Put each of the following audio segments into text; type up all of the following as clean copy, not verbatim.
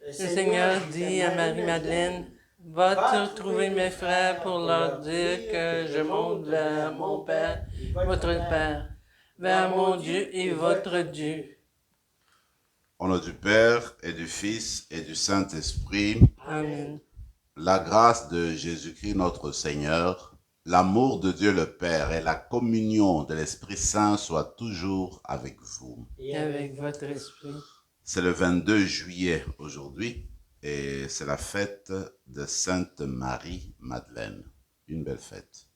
Le Seigneur dit à Marie-Madeleine, va-tu trouver mes frères pour leur dire que je monte vers mon Père, votre Père, vers mon Dieu et votre Dieu. Au nom du Père et du Fils et du Saint-Esprit. Amen. La grâce de Jésus-Christ notre Seigneur, l'amour de Dieu le Père et la communion de l'Esprit Saint soient toujours avec vous. Et avec votre esprit. C'est le 22 juillet aujourd'hui et c'est la fête de Sainte Marie-Madeleine. Une belle fête.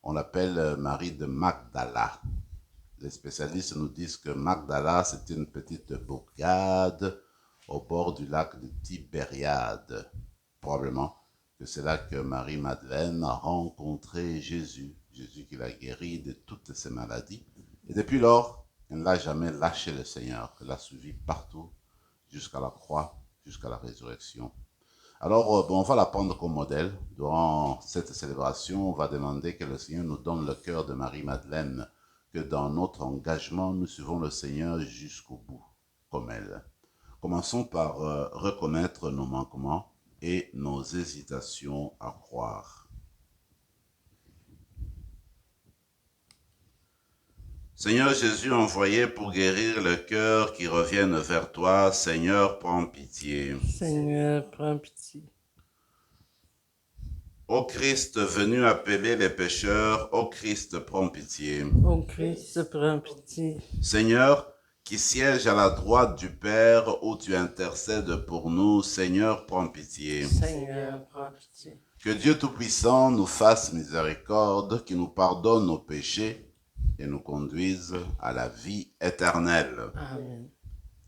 On l'appelle Marie de Magdala. Les spécialistes nous disent que Magdala, c'est une petite bourgade au bord du lac de Tibériade. Probablement que c'est là que Marie-Madeleine a rencontré Jésus. Jésus qui l'a guéri de toutes ses maladies. Et depuis lors, elle n'a jamais lâché le Seigneur. Elle l'a suivi partout, jusqu'à la croix, jusqu'à la résurrection. Alors, on va la prendre comme modèle. Durant cette célébration, on va demander que le Seigneur nous donne le cœur de Marie-Madeleine, que dans notre engagement, nous suivons le Seigneur jusqu'au bout, comme elle. Commençons par reconnaître nos manquements et nos hésitations à croire. Seigneur Jésus envoyé pour guérir le cœur qui revienne vers toi, Seigneur, prends pitié. Seigneur, prends pitié. Ô Christ venu appeler les pécheurs, ô Christ, prends pitié. Ô Christ, prends pitié. Seigneur, qui siège à la droite du Père, où tu intercèdes pour nous, Seigneur, prends pitié. Seigneur, prends pitié. Que Dieu Tout-Puissant nous fasse miséricorde, qui nous pardonne nos péchés et nous conduise à la vie éternelle. Amen.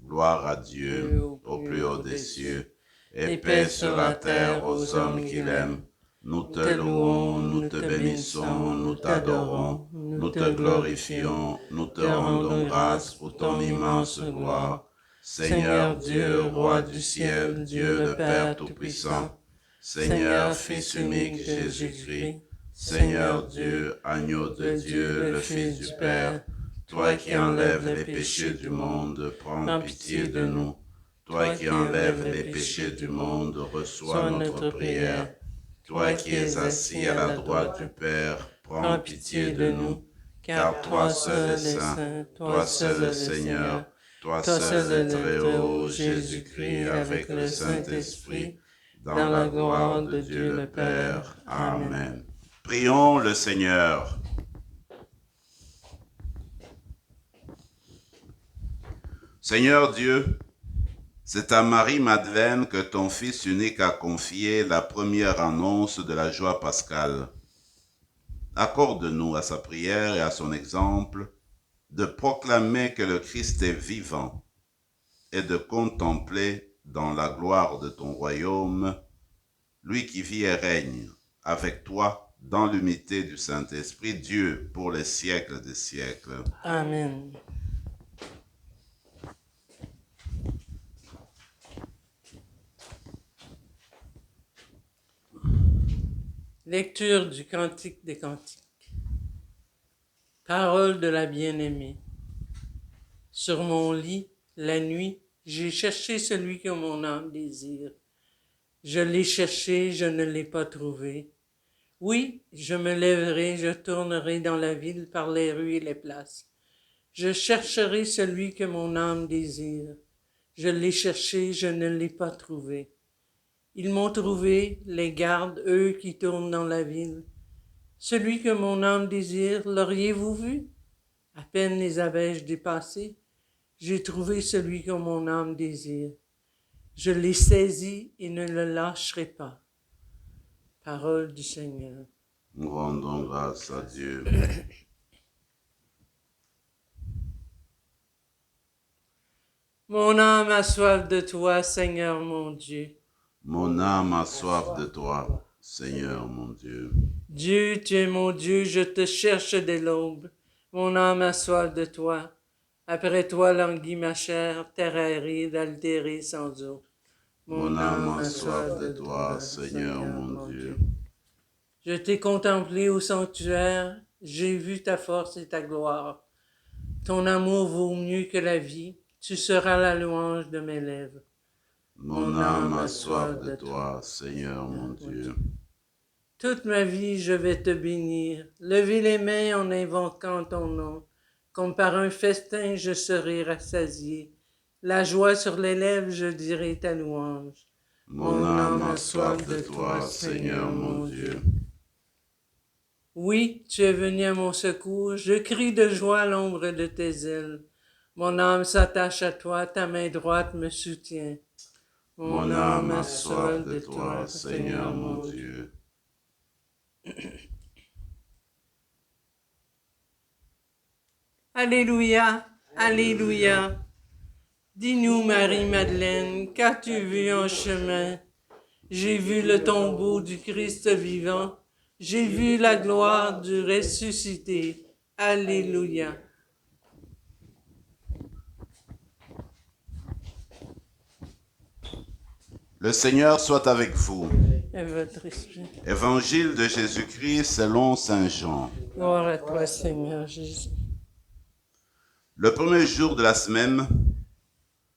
Gloire à Dieu, au plus haut des cieux, et paix sur la terre aux hommes qu'il aime. Nous te louons, nous te bénissons, nous t'adorons, nous te glorifions, nous te rendons grâce pour ton immense gloire. Seigneur Dieu, Roi du ciel, Dieu le Père Tout-Puissant, Seigneur Fils unique Jésus-Christ, Seigneur Dieu, agneau de Dieu, le Fils du Père, toi qui enlèves les péchés du monde, prends pitié de nous. Toi qui enlèves les péchés du monde, reçois notre prière. Toi qui es assis à la droite du Père, prends pitié de nous, car toi seul est saint, toi seul est Seigneur, toi seul est très haut, Jésus-Christ, avec le Saint-Esprit, dans la gloire de Dieu le Père. Amen. Prions le Seigneur. Seigneur Dieu, c'est à Marie-Madeleine que ton Fils unique a confié la première annonce de la joie pascale. Accorde-nous à sa prière et à son exemple de proclamer que le Christ est vivant et de contempler dans la gloire de ton royaume lui qui vit et règne avec toi dans l'unité du Saint-Esprit, Dieu pour les siècles des siècles. Amen. Lecture du Cantique des Cantiques. Parole de la bien-aimée. Sur mon lit, la nuit, j'ai cherché celui que mon âme désire. Je l'ai cherché, je ne l'ai pas trouvé. Oui, je me lèverai, je tournerai dans la ville par les rues et les places. Je chercherai celui que mon âme désire. Je l'ai cherché, je ne l'ai pas trouvé. Ils m'ont trouvé, les gardes, eux qui tournent dans la ville. Celui que mon âme désire, l'auriez-vous vu? À peine les avais-je dépassés, j'ai trouvé celui que mon âme désire. Je l'ai saisi et ne le lâcherai pas. Parole du Seigneur. Nous rendons grâce à Dieu. Mon âme a soif de toi, Seigneur mon Dieu. Mon âme a soif de toi, Seigneur mon Dieu. Dieu, tu es mon Dieu, je te cherche dès l'aube. Mon âme a soif de toi. Après toi languit ma chair, terre aride, altérée sans eau. Mon âme a soif de toi, Seigneur mon Dieu. Je t'ai contemplé au sanctuaire, j'ai vu ta force et ta gloire. Ton amour vaut mieux que la vie, tu seras la louange de mes lèvres. Mon âme a soif de toi, Seigneur mon Dieu. Toute ma vie, je vais te bénir. Levez les mains en invoquant ton nom. Comme par un festin, je serai rassasié. La joie sur les lèvres, je dirai ta louange. Mon âme a soif de toi, Seigneur mon Dieu. Oui, tu es venu à mon secours. Je crie de joie à l'ombre de tes ailes. Mon âme s'attache à toi, ta main droite me soutient. Mon âme a soif de toi, Seigneur mon Dieu. Alléluia, Alléluia. Dis-nous, Marie-Madeleine, qu'as-tu vu en chemin? J'ai vu le tombeau du Christ vivant. J'ai vu la gloire du ressuscité. Alléluia. Le Seigneur soit avec vous. Et votre esprit. Évangile de Jésus-Christ selon saint Jean. Gloire à toi, Seigneur Jésus. Le premier jour de la semaine,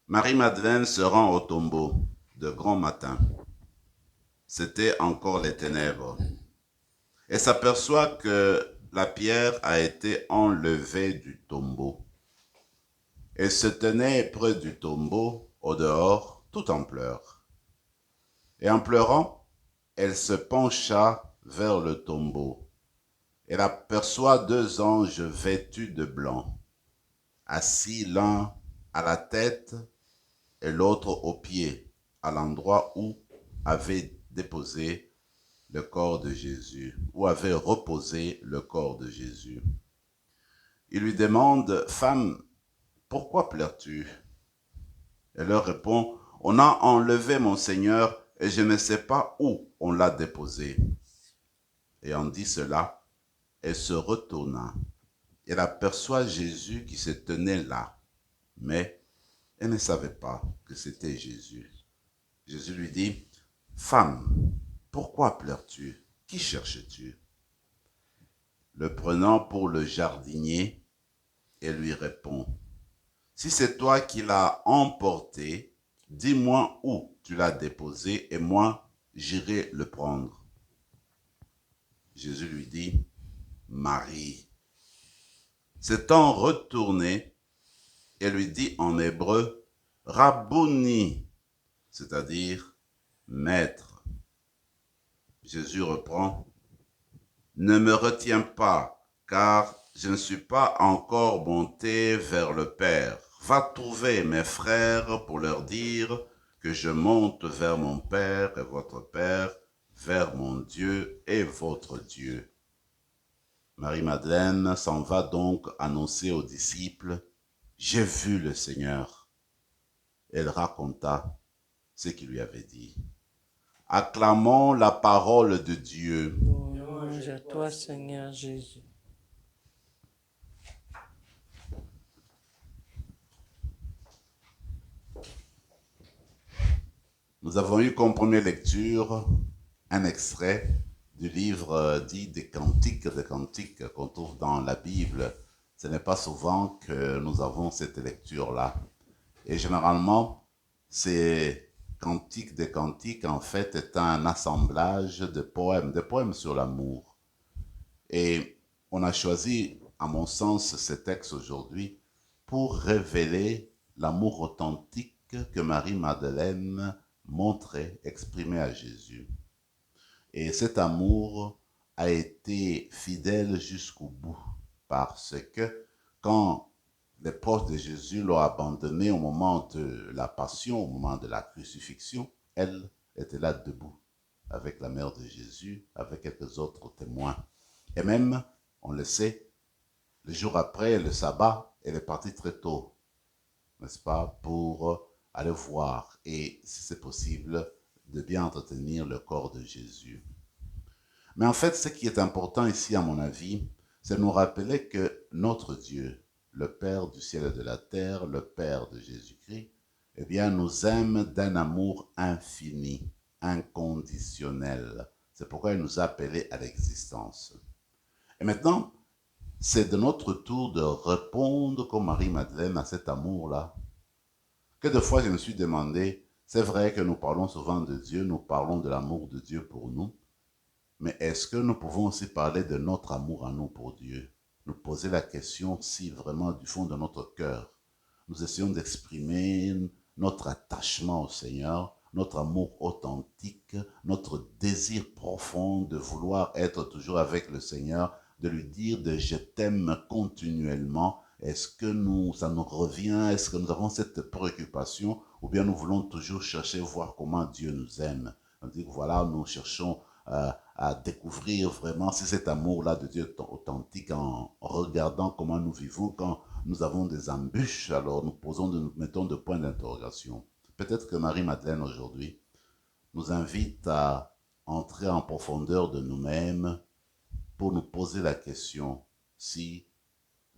Marie-Madeleine se rend au tombeau de grand matin. C'était encore les ténèbres. Et s'aperçoit que la pierre a été enlevée du tombeau. Elle se tenait près du tombeau, au dehors, tout en pleurs. Et en pleurant, elle se pencha vers le tombeau. Elle aperçoit 2 anges vêtus de blanc, assis l'un à la tête et l'autre aux pieds, à l'endroit où avait déposé le corps de Jésus, où avait reposé le corps de Jésus. Il lui demande, « Femme, pourquoi pleures-tu » Elle leur répond, « On a enlevé mon Seigneur et je ne sais pas où on l'a déposé. » Ayant dit cela, elle se retourna. Elle aperçoit Jésus qui se tenait là, mais elle ne savait pas que c'était Jésus. Jésus lui dit, « Femme, pourquoi pleures-tu? Qui cherches-tu » Le prenant pour le jardinier, elle lui répond, « Si c'est toi qui l'as emporté, dis-moi où tu l'as déposé et moi, j'irai le prendre. » Jésus lui dit, « Marie. » S'étant retourné, elle lui dit en hébreu, « Rabouni », c'est-à-dire « Maître. » Jésus reprend, « Ne me retiens pas, car je ne suis pas encore monté vers le Père. Va trouver mes frères pour leur dire que je monte vers mon Père et votre Père, vers mon Dieu et votre Dieu. » Marie-Madeleine s'en va donc annoncer aux disciples, « J'ai vu le Seigneur. » Elle raconta ce qu'il lui avait dit. Acclamons la parole de Dieu. Louange à toi, Seigneur Jésus. Nous avons eu comme première lecture un extrait du livre dit des Cantiques qu'on trouve dans la Bible. Ce n'est pas souvent que nous avons cette lecture-là. Et généralement, ces Cantiques des Cantiques, en fait, est un assemblage de poèmes sur l'amour. Et on a choisi, à mon sens, ce texte aujourd'hui pour révéler l'amour authentique que Marie-Madeleine montrait, exprimait à Jésus. Et cet amour a été fidèle jusqu'au bout, parce que quand les proches de Jésus l'ont abandonné au moment de la passion, au moment de la crucifixion, elle était là debout, avec la mère de Jésus, avec quelques autres témoins. Et même, on le sait, le jour après, le sabbat, elle est partie très tôt, n'est-ce pas, pour aller voir et, si c'est possible, de bien entretenir le corps de Jésus. Mais en fait, ce qui est important ici, à mon avis, c'est de nous rappeler que notre Dieu, le Père du ciel et de la terre, le Père de Jésus-Christ, eh bien, nous aime d'un amour infini, inconditionnel. C'est pourquoi il nous a appelés à l'existence. Et maintenant, c'est de notre tour de répondre comme Marie-Madeleine à cet amour-là. Que de fois je me suis demandé C'est vrai que nous parlons souvent de Dieu, nous parlons de l'amour de Dieu pour nous, mais est-ce que nous pouvons aussi parler de notre amour à nous pour Dieu? Nous poser la question si vraiment du fond de notre cœur, nous essayons d'exprimer notre attachement au Seigneur, notre amour authentique, notre désir profond de vouloir être toujours avec le Seigneur, de lui dire de je t'aime continuellement. Est-ce que ça nous revient? Est-ce que nous avons cette préoccupation? Ou bien nous voulons toujours chercher, voir comment Dieu nous aime? On dit que voilà, nous cherchons à découvrir vraiment si cet amour-là de Dieu est authentique en regardant comment nous vivons quand nous avons des embûches, alors nous mettons de points d'interrogation. Peut-être que Marie-Madeleine aujourd'hui nous invite à entrer en profondeur de nous-mêmes pour nous poser la question si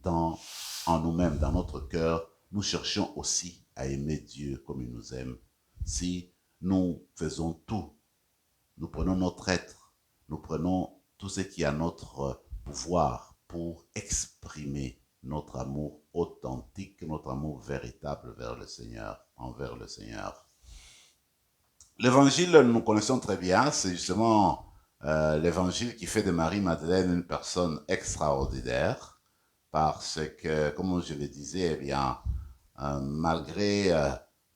en nous-mêmes, dans notre cœur, nous cherchons aussi à aimer Dieu comme il nous aime. Si nous faisons tout, nous prenons notre être, nous prenons tout ce qui est à notre pouvoir pour exprimer notre amour authentique, notre amour véritable vers le Seigneur, envers le Seigneur. L'évangile, nous connaissons très bien, c'est justement l'évangile qui fait de Marie-Madeleine une personne extraordinaire, parce que, comme je le disais, eh bien, malgré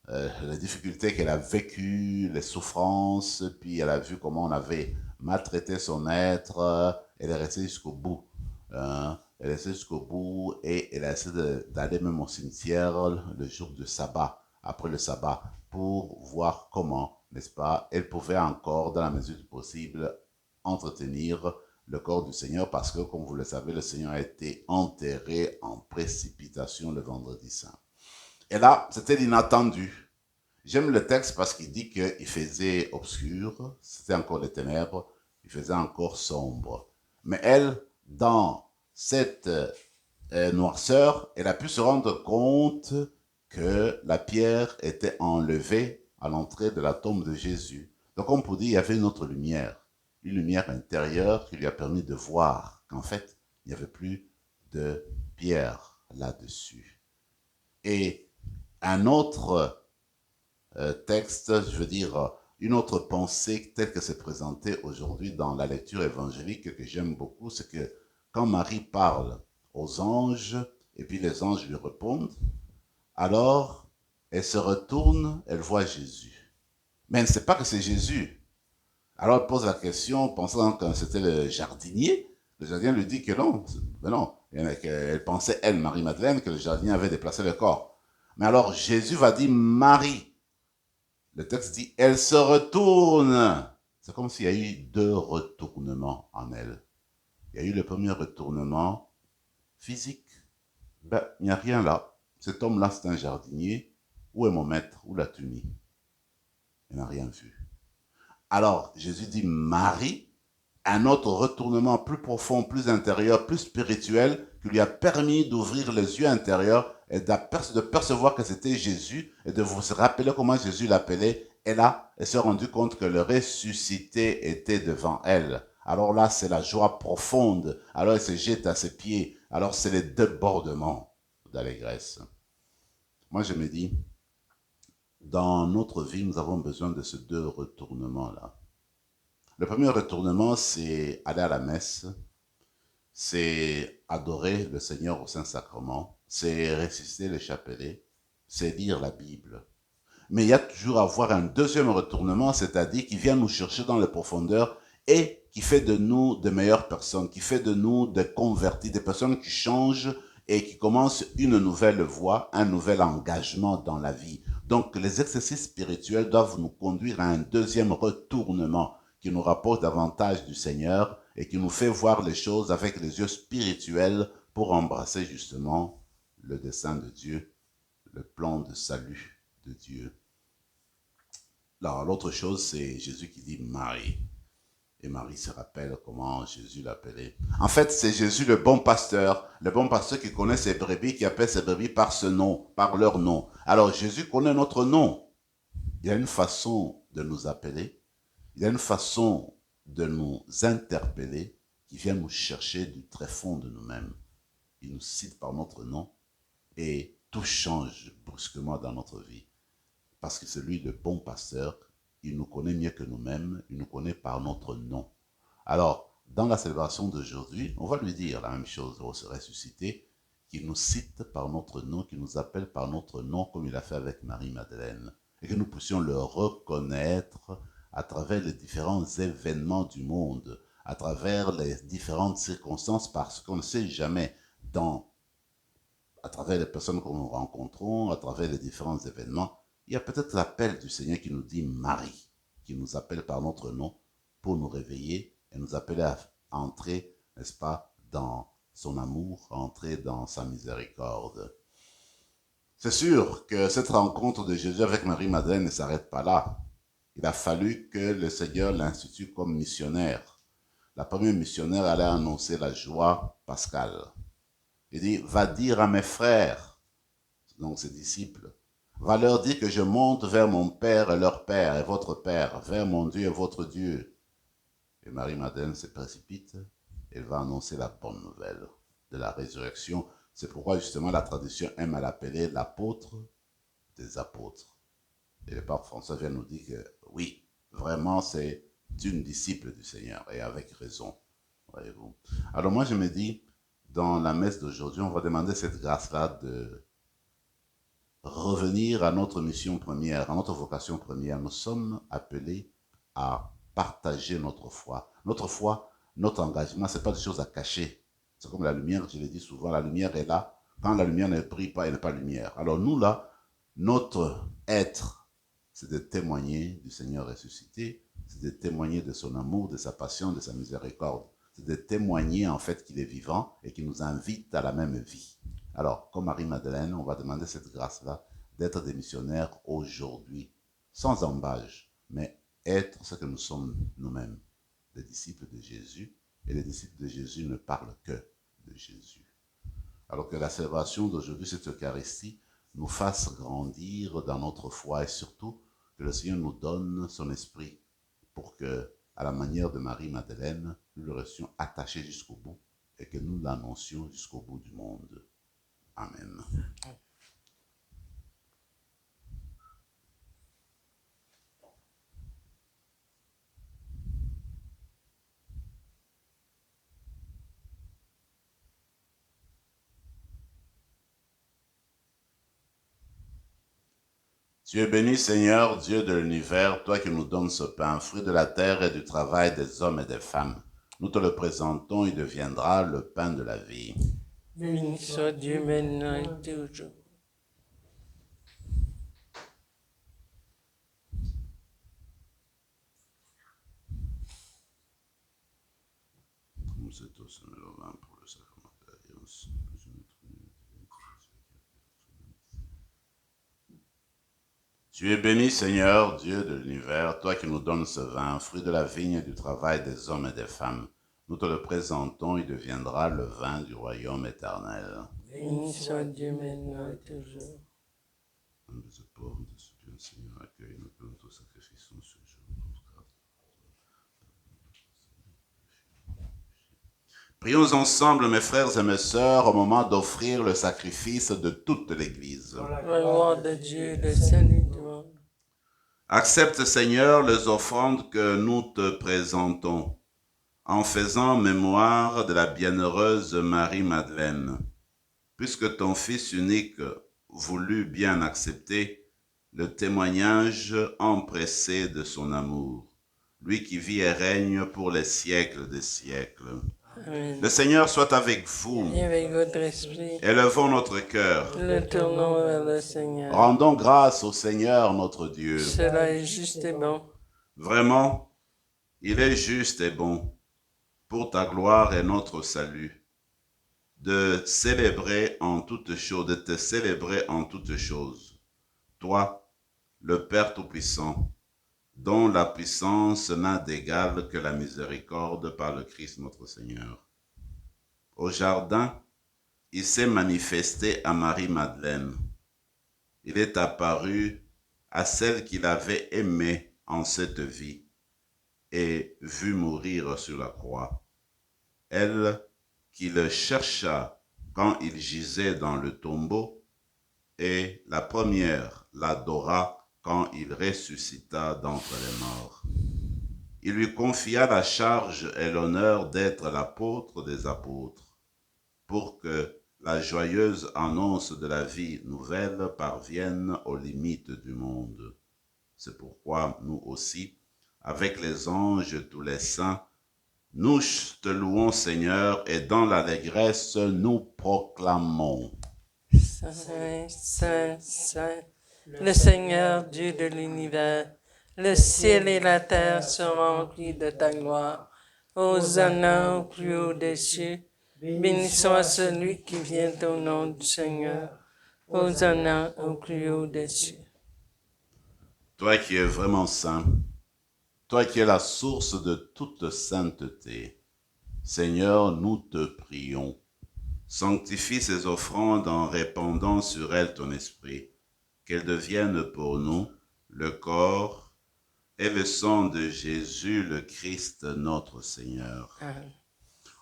les difficultés qu'elle a vécues, les souffrances, puis elle a vu comment on avait maltraité son maître, elle est restée jusqu'au bout. Elle est restée jusqu'au bout et elle a essayé d'aller même au cimetière le jour du sabbat, après le sabbat, pour voir comment, n'est-ce pas, elle pouvait encore, dans la mesure du possible, entretenir le corps du Seigneur parce que, comme vous le savez, le Seigneur a été enterré en précipitation le vendredi saint. Et là, c'était l'inattendu. J'aime le texte parce qu'il dit qu'il faisait obscur, c'était encore les ténèbres, il faisait encore sombre. Mais elle, dans cette noirceur, elle a pu se rendre compte que la pierre était enlevée à l'entrée de la tombe de Jésus. Donc on peut dire qu'il y avait une autre lumière, une lumière intérieure qui lui a permis de voir qu'en fait, il n'y avait plus de pierre là-dessus. Et un autre texte, je veux dire, une autre pensée telle que c'est présentée aujourd'hui dans la lecture évangélique que j'aime beaucoup, c'est que quand Marie parle aux anges, et puis les anges lui répondent, alors elle se retourne, elle voit Jésus. Mais elle ne sait pas que c'est Jésus. Alors elle pose la question, pensant que c'était le jardinier. Le jardinier lui dit que non, mais non. Elle pensait, elle, Marie-Madeleine, que le jardinier avait déplacé le corps. Mais alors Jésus va dire Marie. Le texte dit, elle se retourne. C'est comme s'il y a eu deux retournements en elle. Il y a eu le premier retournement physique. Ben, il n'y a rien là. Cet homme-là, c'est un jardinier. Où est mon maître? Où l'as-tu mis? Il n'a rien vu. Alors, Jésus dit, Marie, un autre retournement plus profond, plus intérieur, plus spirituel, qui lui a permis d'ouvrir les yeux intérieurs et de percevoir que c'était Jésus et de vous rappeler comment Jésus l'appelait. Et là, elle s'est rendue compte que le ressuscité était devant elle. Alors là, c'est la joie profonde. Alors elle se jette à ses pieds. Alors c'est les débordements d'allégresse. Moi, je me dis, dans notre vie, nous avons besoin de ces deux retournements-là. Le premier retournement, c'est aller à la messe, c'est adorer le Seigneur au Saint-Sacrement, c'est réciter le chapelet, c'est lire la Bible. Mais il y a toujours à avoir un deuxième retournement, c'est-à-dire qui vient nous chercher dans les profondeurs et qui fait de nous de meilleures personnes, qui fait de nous des convertis, des personnes qui changent et qui commencent une nouvelle voie, un nouvel engagement dans la vie. Donc les exercices spirituels doivent nous conduire à un deuxième retournement qui nous rapproche davantage du Seigneur et qui nous fait voir les choses avec les yeux spirituels pour embrasser justement le dessein de Dieu, le plan de salut de Dieu. Alors, l'autre chose, c'est Jésus qui dit Marie. Et Marie se rappelle comment Jésus l'appelait. En fait, c'est Jésus le bon pasteur qui connaît ses brebis, qui appelle ses brebis par ce nom, par leur nom. Alors, Jésus connaît notre nom. Il y a une façon de nous appeler, il y a une façon de nous interpeller qui vient nous chercher du très fond de nous-mêmes. Il nous cite par notre nom et tout change brusquement dans notre vie. parce que c'est lui le bon pasteur. Il nous connaît mieux que nous-mêmes, il nous connaît par notre nom. Alors, dans la célébration d'aujourd'hui, on va lui dire la même chose au ressuscité, qui nous cite par notre nom, qui nous appelle par notre nom, comme il a fait avec Marie-Madeleine, et que nous puissions le reconnaître à travers les différents événements du monde, à travers les différentes circonstances, parce qu'on ne sait jamais, à travers les personnes que nous rencontrons, à travers les différents événements, il y a peut-être l'appel du Seigneur qui nous dit Marie, qui nous appelle par notre nom pour nous réveiller et nous appeler à entrer, n'est-ce pas, dans son amour, à entrer dans sa miséricorde. C'est sûr que cette rencontre de Jésus avec Marie-Madeleine ne s'arrête pas là. Il a fallu que le Seigneur l'institue comme missionnaire. La première missionnaire allait annoncer la joie pascale. Il dit, va dire à mes frères, donc ses disciples, va leur dire que je monte vers mon Père et leur Père et votre Père, vers mon Dieu et votre Dieu. Et Marie-Madeleine se précipite, elle va annoncer la bonne nouvelle de la résurrection. C'est pourquoi justement la tradition aime à l'appeler l'apôtre des apôtres. Et le pape François vient nous dire que oui, vraiment c'est une disciple du Seigneur, et avec raison, voyez-vous. Alors moi je me dis, dans la messe d'aujourd'hui, on va demander cette grâce-là de revenir à notre mission première, à notre vocation première. Nous sommes appelés à partager notre foi. Notre foi, notre engagement, ce n'est pas des choses à cacher. C'est comme la lumière, je l'ai dit souvent, la lumière est là. Quand la lumière ne brille pas, elle n'est pas lumière. Alors nous là, notre être, c'est de témoigner du Seigneur ressuscité, c'est de témoigner de son amour, de sa passion, de sa miséricorde. C'est de témoigner en fait qu'il est vivant et qu'il nous invite à la même vie. Alors, comme Marie-Madeleine, on va demander cette grâce-là d'être des missionnaires aujourd'hui, sans embâge, mais être ce que nous sommes nous-mêmes, des disciples de Jésus. Et les disciples de Jésus ne parlent que de Jésus. Alors que la célébration d'aujourd'hui, cette Eucharistie, nous fasse grandir dans notre foi et surtout que le Seigneur nous donne son esprit pour que, à la manière de Marie-Madeleine, nous le restions attaché jusqu'au bout et que nous l'annoncions jusqu'au bout du monde. Amen. Tu es béni, Seigneur, Dieu de l'univers, toi qui nous donnes ce pain, fruit de la terre et du travail des hommes et des femmes. Nous te le présentons, il deviendra le pain de la vie. Béni soit Dieu maintenant et toujours. Nous sommes tous le vin pour le sacrement de l'alliance. Tu es béni, Seigneur, Dieu de l'univers, toi qui nous donnes ce vin, fruit de la vigne et du travail des hommes et des femmes. Nous te le présentons, il deviendra le vin du royaume éternel. Béni soit Dieu maintenant et toujours. De ce pauvre, de ce Dieu, Seigneur, accueille nos plaintes, nos sacrifices, ce jour. Prions ensemble, mes frères et mes sœurs, au moment d'offrir le sacrifice de toute l'Église. Pour la gloire de Dieu, le salut du monde. Accepte, Seigneur, les offrandes que nous te présentons, en faisant mémoire de la bienheureuse Marie-Madeleine. Puisque ton Fils unique voulut bien accepter le témoignage empressé de son amour, lui qui vit et règne pour les siècles des siècles. Amen. Le Seigneur soit avec vous. Et avec votre esprit, Élevons notre cœur. le tournons vers le Seigneur. Rendons grâce au Seigneur notre Dieu. Cela est juste et bon. Vraiment, il est juste et bon, pour ta gloire et notre salut, de célébrer en toutes choses, de te célébrer en toutes choses. Toi, le Père Tout-Puissant, dont la puissance n'a d'égal que la miséricorde par le Christ notre Seigneur. Au jardin, il s'est manifesté à Marie-Madeleine. Il est apparu à celle qu'il avait aimée en cette vie et vu mourir sur la croix. Elle qui le chercha quand il gisait dans le tombeau, et la première l'adora quand il ressuscita d'entre les morts. Il lui confia la charge et l'honneur d'être l'apôtre des apôtres, pour que la joyeuse annonce de la vie nouvelle parvienne aux limites du monde. C'est pourquoi nous aussi, avec les anges et tous les saints, nous te louons, Seigneur, et dans l'allégresse, nous proclamons. Saint, Saint, Saint, le Seigneur Dieu de l'univers, le ciel et la terre sont remplis de ta gloire. Hosanna au plus haut des cieux. Béni soit celui qui vient au nom du Seigneur. Hosanna au plus haut des cieux. Toi qui es vraiment saint, toi qui es la source de toute sainteté, Seigneur, nous te prions. Sanctifie ces offrandes en répandant sur elles ton esprit, qu'elles deviennent pour nous le corps et le sang de Jésus le Christ notre Seigneur. Amen.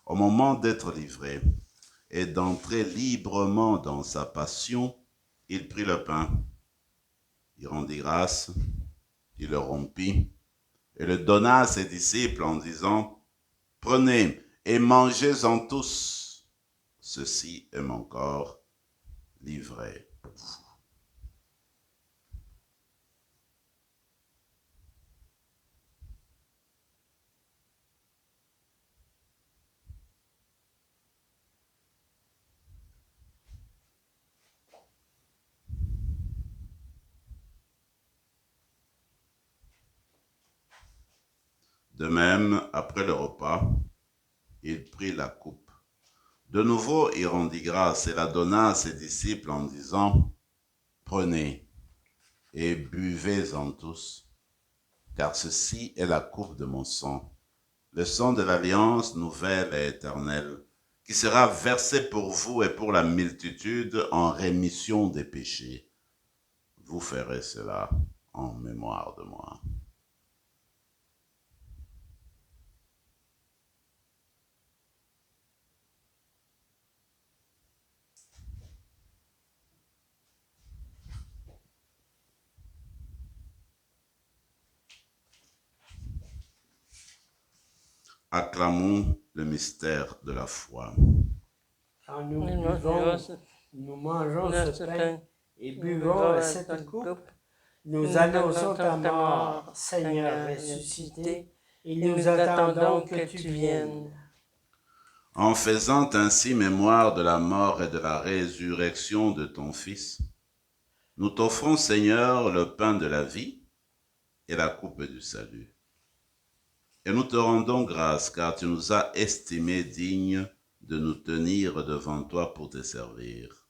Au moment d'être livré et d'entrer librement dans sa passion, il prit le pain, il rendit grâce, il le rompit et le donna à ses disciples en disant, « Prenez et mangez-en tous, ceci est mon corps livré pour vous. » De même, après le repas, il prit la coupe. De nouveau, il rendit grâce et la donna à ses disciples en disant, « Prenez et buvez-en tous, car ceci est la coupe de mon sang, le sang de l'alliance nouvelle et éternelle, qui sera versé pour vous et pour la multitude en rémission des péchés. Vous ferez cela en mémoire de moi. » Acclamons le mystère de la foi. Quand nous mangeons ce pain et buvons cette coupe, nous annonçons ta mort, Seigneur ressuscité, et nous attendons que tu viennes. En faisant ainsi mémoire de la mort et de la résurrection de ton Fils, nous t'offrons, Seigneur, le pain de la vie et la coupe du salut. Et nous te rendons grâce, car tu nous as estimés dignes de nous tenir devant toi pour te servir.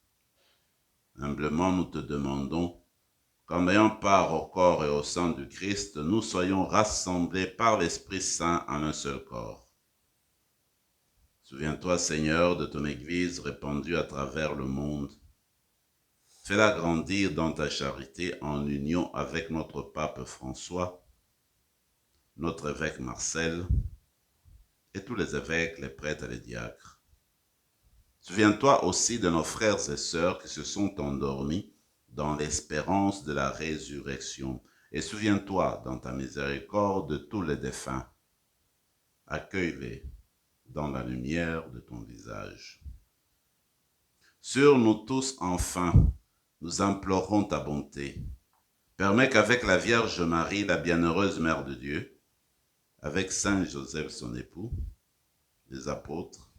Humblement, nous te demandons qu'en ayant part au corps et au sang du Christ, nous soyons rassemblés par l'Esprit Saint en un seul corps. Souviens-toi, Seigneur, de ton Église répandue à travers le monde. Fais-la grandir dans ta charité en union avec notre pape François, notre évêque Marcel et tous les évêques, les prêtres et les diacres. Souviens-toi aussi de nos frères et sœurs qui se sont endormis dans l'espérance de la résurrection. Et souviens-toi dans ta miséricorde de tous les défunts. Accueille-les dans la lumière de ton visage. Sur nous tous, enfin, nous implorons ta bonté. Permets qu'avec la Vierge Marie, la bienheureuse Mère de Dieu, avec Saint Joseph son époux, les apôtres,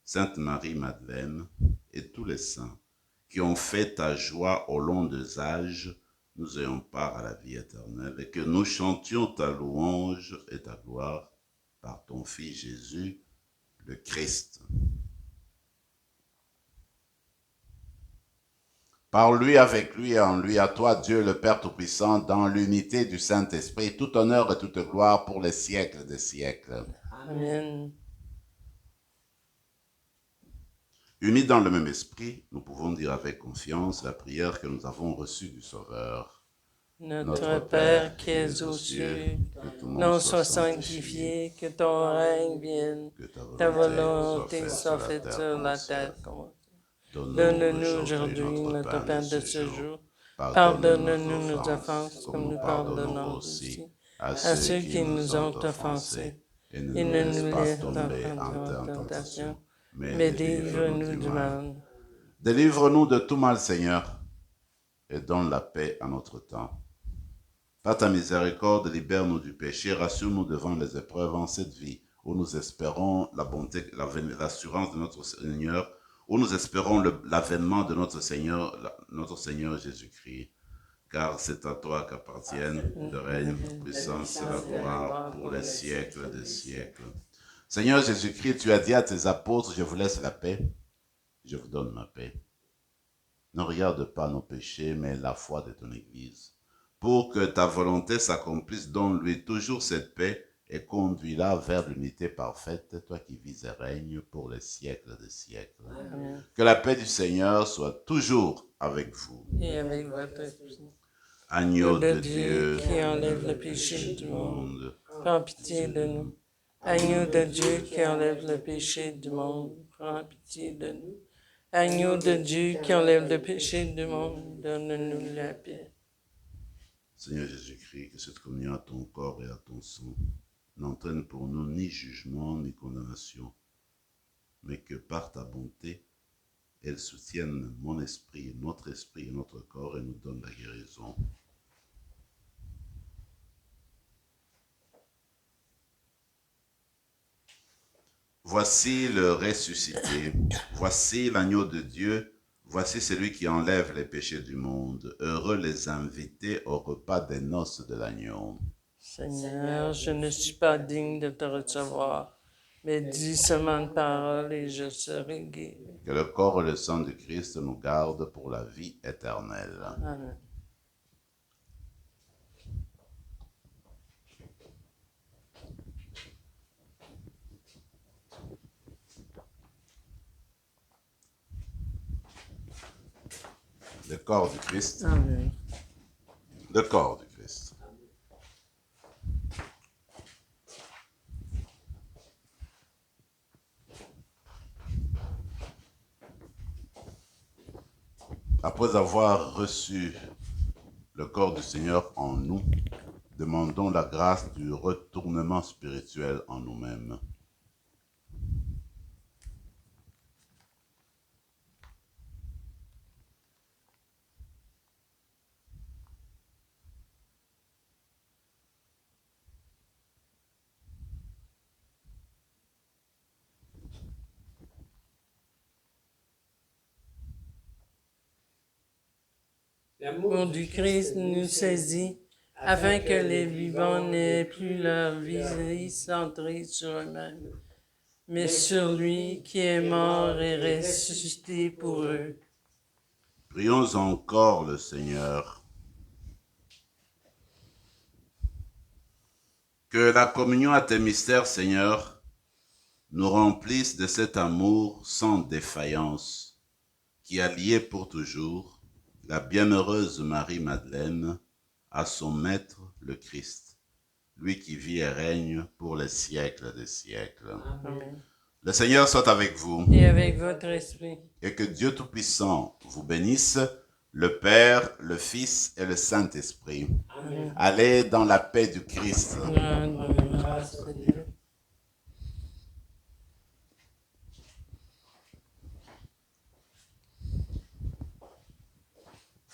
Sainte Marie-Madeleine et tous les saints qui ont fait ta joie au long des âges, nous ayons part à la vie éternelle et que nous chantions ta louange et ta gloire par ton Fils Jésus, le Christ. Par lui, avec lui et en lui, à toi, Dieu le Père Tout-Puissant, dans l'unité du Saint-Esprit, tout honneur et toute gloire pour les siècles des siècles. Amen. Unis dans le même esprit, nous pouvons dire avec confiance la prière que nous avons reçue du Sauveur. Notre Père qui es aux cieux, que ton nom soit sanctifié, que ton règne vienne, que ta volonté soit faite sur la terre. Donne-nous aujourd'hui notre pain de ce jour. Pardonne-nous nos offenses, comme nous pardonnons aussi à ceux qui nous ont offensés. Et ne nous laisse pas en tentation, mais délivre-nous du mal. Délivre-nous de tout mal, Seigneur, et donne la paix à notre temps. Par ta miséricorde, libère-nous du péché, rassure-nous devant les épreuves en cette vie, où nous espérons la bonté, l'assurance de notre Seigneur, où nous espérons l'avènement de notre Seigneur Jésus-Christ. Car c'est à toi qu'appartiennent le règne, la puissance et la gloire pour les siècles des siècles. Seigneur Jésus-Christ, tu as dit à tes apôtres, je vous laisse la paix, je vous donne ma paix. Ne regarde pas nos péchés, mais la foi de ton Église. Pour que ta volonté s'accomplisse, donne-lui toujours cette paix et conduis-la vers l'unité parfaite, toi qui vis et règnes pour les siècles des siècles. Amen. Que la paix du Seigneur soit toujours avec vous. Et avec votre esprit. Agneau de Dieu, qui enlève le péché du monde, prends pitié de nous. Agneau de Dieu qui enlève le péché du monde, prends pitié de nous. Agneau de Dieu qui enlève le péché du monde, donne-nous la paix. Seigneur Jésus-Christ, que cette communion à ton corps et à ton sang n'entraîne pour nous ni jugement ni condamnation, mais que par ta bonté, elle soutienne mon esprit, notre esprit et notre corps et nous donne la guérison. Voici le ressuscité, voici l'agneau de Dieu, voici celui qui enlève les péchés du monde. Heureux les invités au repas des noces de l'agneau. Seigneur, je ne suis pas digne de te recevoir, mais dis seulement une parole et je serai guéri. Que le corps et le sang de Christ nous gardent pour la vie éternelle. Amen. Le corps du Christ. Amen. Le corps du Christ. Après avoir reçu le corps du Seigneur en nous, demandons la grâce du retournement spirituel en nous-mêmes. L'amour du Christ nous saisit, afin que les vivants n'aient plus leur visée centrée sur eux-mêmes, mais sur lui qui est mort et ressuscité pour eux. Prions encore le Seigneur. Que la communion à tes mystères, Seigneur, nous remplisse de cet amour sans défaillance, qui a lié pour toujours la bienheureuse Marie-Madeleine à son Maître, le Christ, lui qui vit et règne pour les siècles des siècles. Amen. Le Seigneur soit avec vous. Et avec votre esprit. Et que Dieu Tout-Puissant vous bénisse, le Père, le Fils et le Saint-Esprit. Allez dans la paix du Christ. Grâce à Dieu.